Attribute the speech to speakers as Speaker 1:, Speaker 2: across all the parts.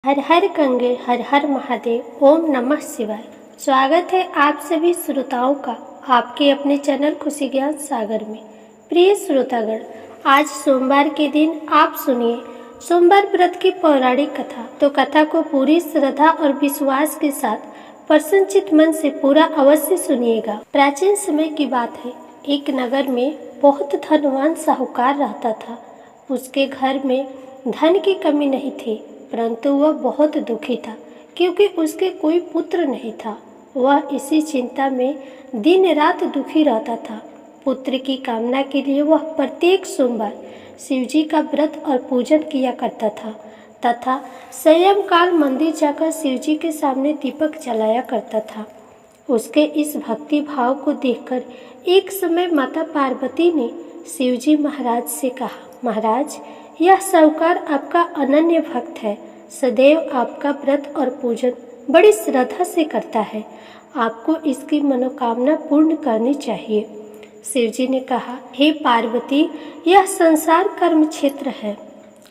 Speaker 1: हर हर गंगे हर हर महादेव। ओम नमः शिवाय। स्वागत है आप सभी श्रोताओं का आपके अपने चैनल खुशी ज्ञान सागर में। प्रिय श्रोतागण, आज सोमवार के दिन आप सुनिए सोमवार व्रत की पौराणिक कथा। तो कथा को पूरी श्रद्धा और विश्वास के साथ प्रसन्नचित मन से पूरा अवश्य सुनिएगा। प्राचीन समय की बात है, एक नगर में बहुत धनवान साहूकार रहता था। उसके घर में धन की कमी नहीं थी, परंतु वह बहुत दुखी था क्योंकि उसके कोई पुत्र नहीं था। वह इसी चिंता में दिन रात दुखी रहता था। पुत्र की कामना के लिए वह प्रत्येक सोमवार शिवजी का व्रत और पूजन किया करता था तथा सायंकाल मंदिर जाकर शिवजी के सामने दीपक जलाया करता था। उसके इस भक्ति भाव को देखकर एक समय माता पार्वती ने शिवजी महाराज से कहा, महाराज, यह साहूकार आपका अनन्य भक्त है, सदैव आपका व्रत और पूजन बड़ी श्रद्धा से करता है, आपको इसकी मनोकामना पूर्ण करनी चाहिए। शिवजी ने कहा, हे पार्वती, यह संसार कर्म क्षेत्र है।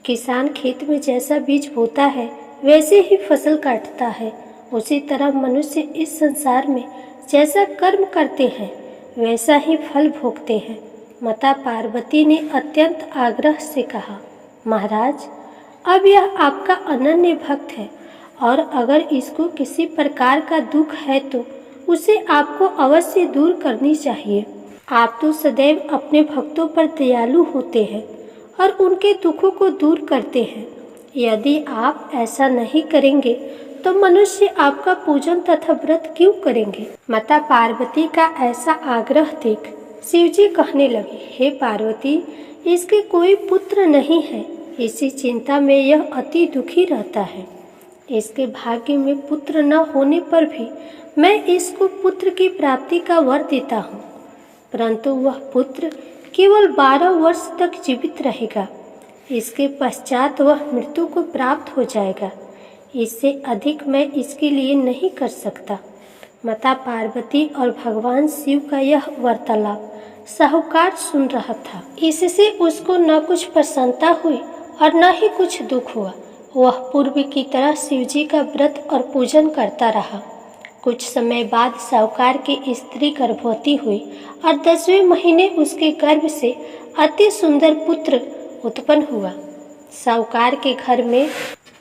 Speaker 1: किसान खेत में जैसा बीज बोता है वैसे ही फसल काटता है, उसी तरह मनुष्य इस संसार में जैसा कर्म करते हैं वैसा ही फल भोगते हैं। माता पार्वती ने अत्यंत आग्रह से कहा, महाराज, अब यह आपका अनन्य भक्त है और अगर इसको किसी प्रकार का दुख है तो उसे आपको अवश्य दूर करनी चाहिए। आप तो सदैव अपने भक्तों पर दयालु होते हैं और उनके दुखों को दूर करते हैं। यदि आप ऐसा नहीं करेंगे तो मनुष्य आपका पूजन तथा व्रत क्यों करेंगे। माता पार्वती का ऐसा आग्रह देख शिवजी कहने लगे, हे पार्वती, इसके कोई पुत्र नहीं है, इसी चिंता में यह अति दुखी रहता है। इसके भाग्य में पुत्र न होने पर भी मैं इसको पुत्र की प्राप्ति का वर देता हूँ, परंतु वह पुत्र केवल 12 वर्ष तक जीवित रहेगा। इसके पश्चात वह मृत्यु को प्राप्त हो जाएगा। इससे अधिक मैं इसके लिए नहीं कर सकता। माता पार्वती और भगवान शिव का यह वार्तालाप साहूकार सुन रहा था। इससे उसको न कुछ प्रसन्नता हुई और न ही कुछ दुख हुआ। वह पूर्व की तरह शिवजी का व्रत और पूजन करता रहा। कुछ समय बाद साहूकार की स्त्री गर्भवती हुई और 10वें महीने उसके गर्भ से अति सुंदर पुत्र उत्पन्न हुआ। साहूकार के घर में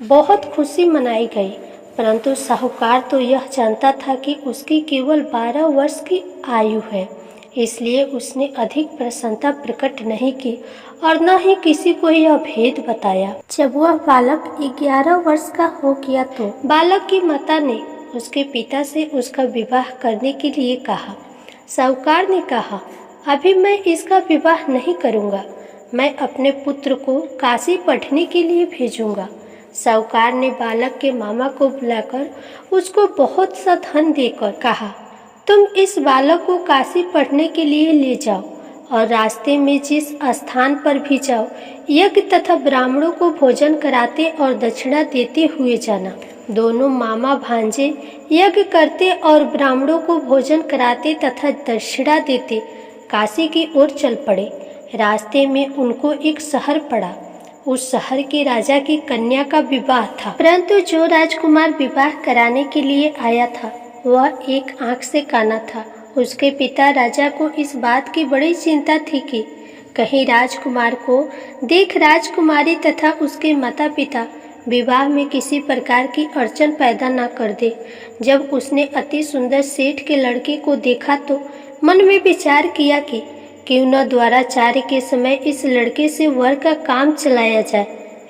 Speaker 1: बहुत खुशी मनाई गई, परंतु साहूकार तो यह जानता था कि उसकी केवल 12 वर्ष की आयु है, इसलिए उसने अधिक प्रसन्नता प्रकट नहीं की और न ही किसी को यह भेद बताया। जब वह बालक 11 वर्ष का हो गया तो बालक की माता ने उसके पिता से उसका विवाह करने के लिए कहा। साहूकार ने कहा, अभी मैं इसका विवाह नहीं करूँगा, मैं अपने पुत्र को काशी पढ़ने के लिए भेजूँगा। साहूकार ने बालक के मामा को बुलाकर उसको बहुत सा धन देकर कहा, तुम इस बालक को काशी पढ़ने के लिए ले जाओ और रास्ते में जिस स्थान पर भी जाओ यज्ञ तथा ब्राह्मणों को भोजन कराते और दक्षिणा देते हुए जाना। दोनों मामा भांजे यज्ञ करते और ब्राह्मणों को भोजन कराते तथा दक्षिणा देते काशी की ओर चल पड़े। रास्ते में उनको एक शहर पड़ा। उस शहर के राजा की कन्या का विवाह था, परंतु जो राजकुमार विवाह कराने के लिए आया था वह एक आंख से काना था। उसके पिता राजा को इस बात की बड़ी चिंता थी कि कहीं राजकुमार को देख राजकुमारी तथा उसके माता पिता विवाह में किसी प्रकार की अड़चन पैदा न कर दे। जब उसने अति सुंदर सेठ के लड़के को देखा तो मन में विचार किया कि क्यों न द्वाराचार्य के समय इस लड़के से वर का काम चलाया जाए।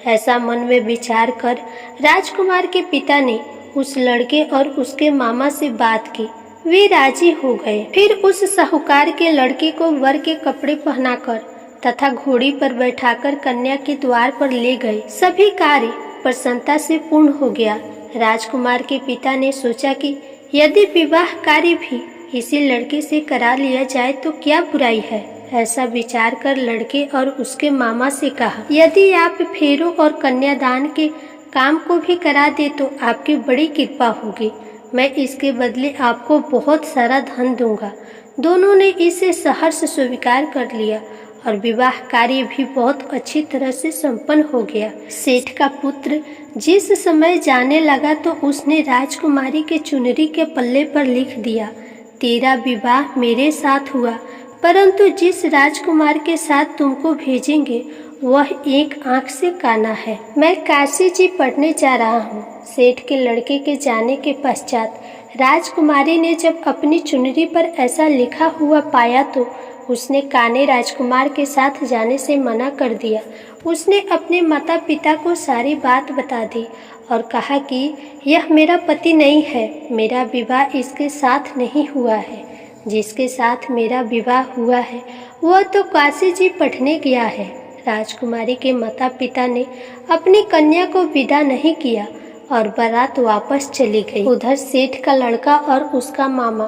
Speaker 1: ऐसा मन में विचार कर राजकुमार के पिता ने उस लड़के और उसके मामा से बात की। वे राजी हो गए। फिर उस साहूकार के लड़के को वर के कपड़े पहनाकर तथा घोड़ी पर बैठाकर कन्या के द्वार पर ले गए। सभी कार्य प्रसन्नता से पूर्ण हो गया। राजकुमार के पिता ने सोचा कि यदि विवाह कार्य भी इसी लड़के से करा लिया जाए तो क्या बुराई है। ऐसा विचार कर लड़के और उसके मामा से कहा, यदि आप फेरों और कन्यादान के काम को भी करा दे तो आपकी बड़ी कृपा होगी। मैं इसके बदले आपको बहुत सारा धन दूंगा। दोनों ने इसे सहर्ष स्वीकार कर लिया और विवाह कार्य भी बहुत अच्छी तरह से संपन्न हो गया। सेठ का पुत्र जिस समय जाने लगा तो उसने राजकुमारी के चुनरी के पल्ले पर लिख दिया, तेरा विवाह मेरे साथ हुआ, परंतु जिस राजकुमार के साथ तुमको भेजेंगे वह एक आंख से काना है। मैं काशी जी पढ़ने जा रहा हूँ। सेठ के लड़के के जाने के पश्चात राजकुमारी ने जब अपनी चुनरी पर ऐसा लिखा हुआ पाया तो उसने काने राजकुमार के साथ जाने से मना कर दिया। उसने अपने माता पिता को सारी बात बता दी और कहा कि यह मेरा पति नहीं है, मेरा विवाह इसके साथ नहीं हुआ है। जिसके साथ मेरा विवाह हुआ है वह तो काशी जी पढ़ने गया है। राजकुमारी के माता पिता ने अपनी कन्या को विदा नहीं किया और बारात वापस चली गई। उधर सेठ का लड़का और उसका मामा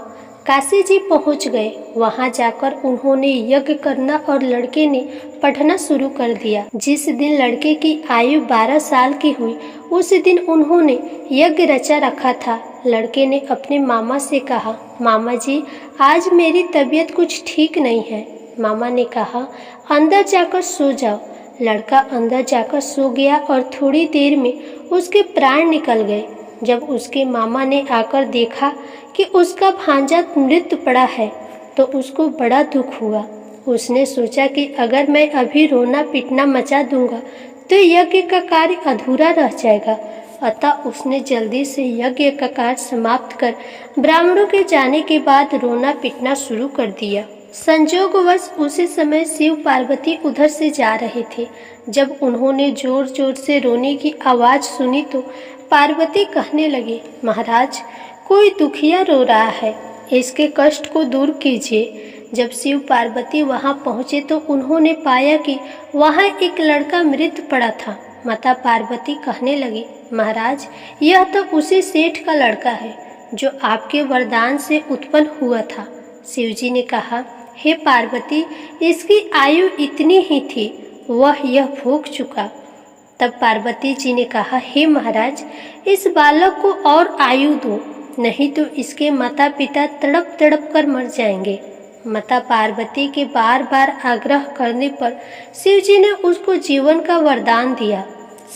Speaker 1: काशी जी पहुंच गए। वहां जाकर उन्होंने यज्ञ करना और लड़के ने पढ़ना शुरू कर दिया। जिस दिन लड़के की आयु 12 साल की हुई उस दिन उन्होंने यज्ञ रचा रखा था। लड़के ने अपने मामा से कहा, मामा जी आज मेरी तबीयत कुछ ठीक नहीं है। मामा ने कहा, अंदर जाकर सो जाओ। लड़का अंदर जाकर सो गया और थोड़ी देर में उसके प्राण निकल गए। जब उसके मामा ने आकर देखा कि उसका भांजा मृत पड़ा है तो उसको बड़ा दुख हुआ। उसने सोचा कि अगर मैं अभी रोना पीटना मचा दूंगा तो यज्ञ का कार्य अधूरा रह जाएगा। अतः उसने जल्दी से यज्ञ का कार्य समाप्त कर ब्राह्मणों के जाने के बाद रोना पीटना शुरू कर दिया। संजोगवश उसी समय शिव पार्वती उधर से जा रहे थे। जब उन्होंने जोर जोर से रोने की आवाज़ सुनी तो पार्वती कहने लगी, महाराज कोई दुखिया रो रहा है, इसके कष्ट को दूर कीजिए। जब शिव पार्वती वहां पहुंचे तो उन्होंने पाया कि वहां एक लड़का मृत पड़ा था। माता पार्वती कहने लगी, महाराज यह तो उसी सेठ का लड़का है जो आपके वरदान से उत्पन्न हुआ था। शिवजी ने कहा, हे पार्वती इसकी आयु इतनी ही थी, वह यह भोग चुका। तब पार्वती जी ने कहा, हे महाराज इस बालक को और आयु दो, नहीं तो इसके माता पिता तड़प तड़प कर मर जाएंगे। माता पार्वती के बार बार आग्रह करने पर शिवजी ने उसको जीवन का वरदान दिया।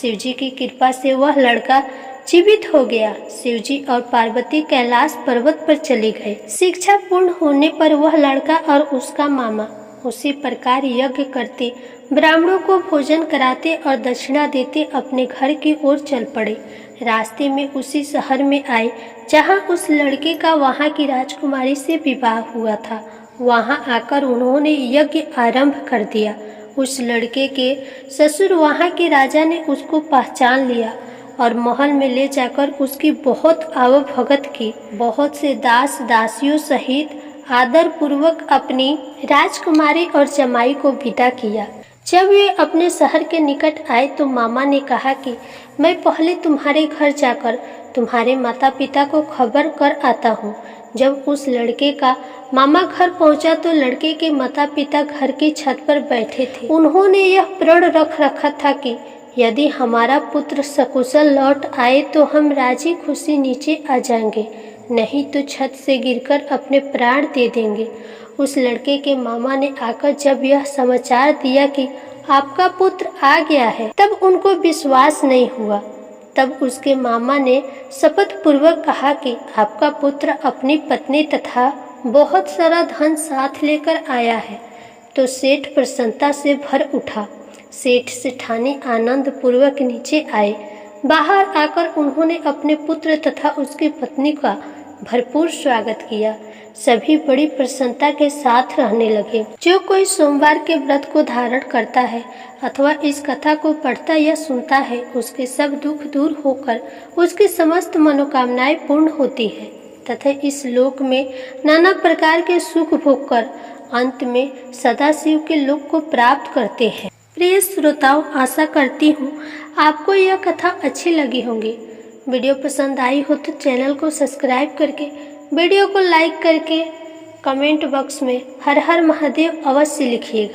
Speaker 1: शिवजी की कृपा से वह लड़का जीवित हो गया। शिवजी और पार्वती कैलाश पर्वत पर चले गए। शिक्षा पूर्ण होने पर वह लड़का और उसका मामा उसी प्रकार यज्ञ करते, ब्राह्मणों को भोजन कराते और दक्षिणा देते अपने घर की ओर चल पड़े। रास्ते में उसी शहर में आए जहां उस लड़के का वहां की राजकुमारी से विवाह हुआ था। वहां आकर उन्होंने यज्ञ आरंभ कर दिया। उस लड़के के ससुर वहां के राजा ने उसको पहचान लिया और महल में ले जाकर उसकी बहुत आवभगत की। बहुत से दास दासियों सहित आदर पूर्वक अपनी राजकुमारी और जमाई को विदा किया। जब वे अपने शहर के निकट आए तो मामा ने कहा कि मैं पहले तुम्हारे घर जाकर तुम्हारे माता पिता को खबर कर आता हूँ। जब उस लड़के का मामा घर पहुंचा तो लड़के के माता पिता घर की छत पर बैठे थे। उन्होंने यह प्रण रख रखा था कि यदि हमारा पुत्र सकुशल लौट आए तो हम राजी खुशी नीचे आ जाएंगे, नहीं तो छत से गिरकर अपने प्राण दे देंगे। उस लड़के के मामा ने आकर जब यह समाचार दिया कि आपका पुत्र आ गया है तब उनको विश्वास नहीं हुआ। तब उसके मामा ने शपथ पूर्वक कहा कि आपका पुत्र अपनी पत्नी तथा बहुत सारा धन साथ लेकर आया है। तो सेठ प्रसन्नता से भर उठा। सेठ सेठानी आनंद पूर्वक नीचे आए। बाहर आकर उन्होंने अपने पुत्र तथा उसकी पत्नी का भरपूर स्वागत किया। सभी बड़ी प्रसन्नता के साथ रहने लगे। जो कोई सोमवार के व्रत को धारण करता है अथवा इस कथा को पढ़ता या सुनता है उसके सब दुख दूर होकर उसकी समस्त मनोकामनाएं पूर्ण होती है तथा इस लोक में नाना प्रकार के सुख भोग कर अंत में सदाशिव के लोक को प्राप्त करते हैं। प्रिय श्रोताओं, आशा करती हूँ आपको यह कथा अच्छी लगी होगी। वीडियो पसंद आई हो तो चैनल को सब्सक्राइब करके वीडियो को लाइक करके कमेंट बॉक्स में हर हर महादेव अवश्य लिखिएगा।